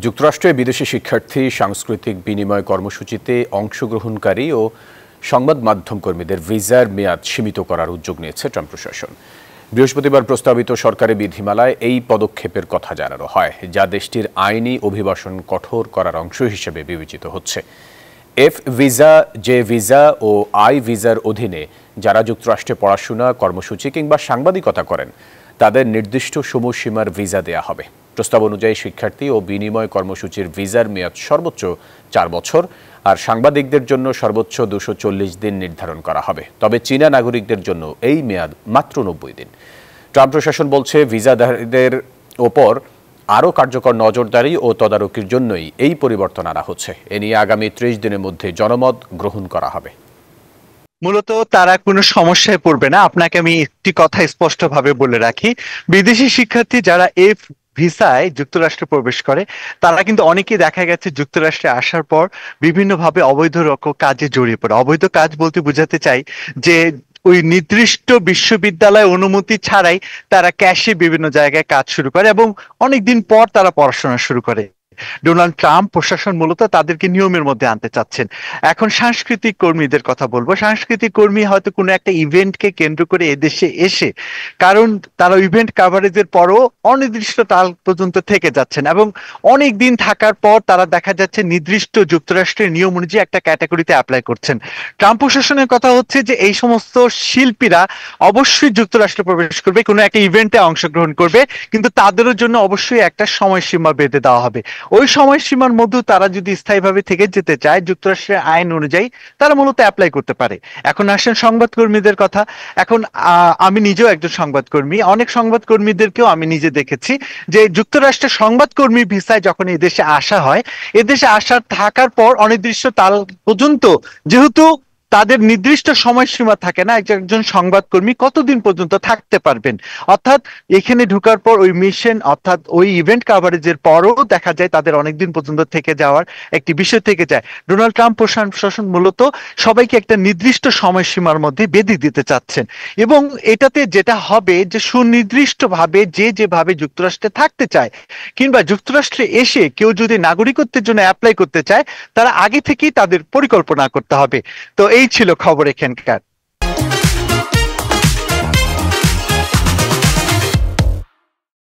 যুক্তরাষ্ট্রে বিদেশি শিক্ষার্থী সাংস্কৃতিক বিনিময় কর্মসূচিতে অংশগ্রহণকারী ও সংবাদ মাধ্যম কর্মীদের ভিসার মেয়াদ সীমিত করার উদ্যোগ নিয়েছে ট্রাম্প প্রশাসন। বৃহস্পতিবার প্রস্তাবিত সরকারি বিধিমালায় এই পদক্ষেপের কথা জানানো হয়, যা দেশটির আইনি অভিবাসন কঠোর করার অংশ হিসেবে বিবেচিত হচ্ছে। এফ ভিসা, জে ভিসা ও আই ভিসার অধীনে যারা যুক্তরাষ্ট্রে পড়াশোনা, কর্মসূচি কিংবা সাংবাদিকতা করেন তাদের নির্দিষ্ট সময়সীমার ভিসা দেয়া হবে। প্রস্তাব অনুযায়ী শিক্ষার্থী ও বিনিময় কর্মসূচির ভিসার মেয়াদ সর্বোচ্চ 4 বছর আর সাংবাদিকদের জন্য সর্বোচ্চ 240 দিন নির্ধারণ করা হবে। তবে চীনা নাগরিকদের জন্য এই মেয়াদ মাত্র 90 দিন। ট্রাম্প প্রশাসন বলছে, ভিসাধারীদের ওপর আরও কার্যকর নজরদারি ও তদারকির জন্যই এই পরিবর্তন আনা হচ্ছে। এ নিয়ে আগামী 30 দিনের মধ্যে জনমত গ্রহণ করা হবে। মূলত তারা কোনো সমস্যায় পড়বে না। আপনাকে আমি একটি কথা স্পষ্টভাবে বলে রাখি, বিদেশি শিক্ষার্থী যারা এফ ভিসায় যুক্তরাষ্ট্রে প্রবেশ করে তারা কিন্তু অনেকেই দেখা গেছে যুক্তরাষ্ট্রে আসার পর বিভিন্নভাবে অবৈধ কাজে জড়িয়ে পড়ে। অবৈধ কাজ বলতে বোঝাতে চাই যে ওই নির্দিষ্ট বিশ্ববিদ্যালয় অনুমতি ছাড়াই তারা ক্যাশে বিভিন্ন জায়গায় কাজ শুরু করে এবং অনেকদিন পর তারা পড়াশোনা শুরু করে। ডোনাল্ড ট্রাম্প প্রশাসন মূলত তাদেরকে নিয়মের মধ্যে আনতে চাচ্ছেন। এখন সাংস্কৃতিক কর্মীদের কথা বলবো। সাংস্কৃতিক কর্মী হয়তো কোনো একটা ইভেন্টকে কেন্দ্র করে এদেশে এসে, কারণ তারা ইভেন্ট কাভারেজের পরও অনির্দিষ্ট কাল পর্যন্ত থেকে যাচ্ছেন এবং অনেক দিন থাকার পর তারা দেখা যাচ্ছে নির্দিষ্ট যুক্তরাষ্ট্রের নিয়ম অনুযায়ী একটা ক্যাটাগরিতে অ্যাপ্লাই করছেন। ট্রাম্প প্রশাসনের কথা হচ্ছে যে এই সমস্ত শিল্পীরা অবশ্যই যুক্তরাষ্ট্রে প্রবেশ করবে, কোনো একটা ইভেন্টে অংশগ্রহণ করবে, কিন্তু তাদেরও জন্য অবশ্যই একটা সময়সীমা বেঁধে দেওয়া হবে। ওই সময়সীমার মধ্যে তারা যদি স্থায়ীভাবে থেকে যেতে চায় যুক্তরাষ্ট্রের আইন অনুযায়ী তারা মূলত অ্যাপ্লাই করতে পারে। এখন আসেন সংবাদকর্মীদের কথা। এখন আমি নিজেও একজন সংবাদকর্মী, অনেক সংবাদকর্মীদেরকেও আমি নিজে দেখেছি যে যুক্তরাষ্ট্রের সংবাদকর্মী ভিসায় যখন এদেশে আসা হয়, এদেশে আসার থাকার পর অনির্দিষ্ট কাল পর্যন্ত যেহেতু তাদের নির্দিষ্ট সময়সীমা থাকে না, একজন সংবাদকর্মী কতদিন পর্যন্ত থাকতে পারবেন। অর্থাৎ এখানে ঢোকার পর ওই মিশন অর্থাৎ ওই ইভেন্ট কাভারেজের পরও দেখা যায় তাদের অনেকদিন পর্যন্ত থেকে যাওয়ার একটি বিষয় থেকে যায়। ডোনাল্ড ট্রাম্প প্রশাসন মূলত সবাইকে একটা নির্দিষ্ট সময়সীমার মধ্যে বেঁধে দিতে চাচ্ছেন এবং এটাতে যেটা হবে যে সুনির্দিষ্টভাবে যেভাবে যুক্তরাষ্ট্রে থাকতে চায় কিংবা যুক্তরাষ্ট্রে এসে কেউ যদি নাগরিকত্বের জন্য অ্যাপ্লাই করতে চায় তারা আগে থেকেই তাদের পরিকল্পনা করতে হবে। তো এই ছিল খবর এখানকার।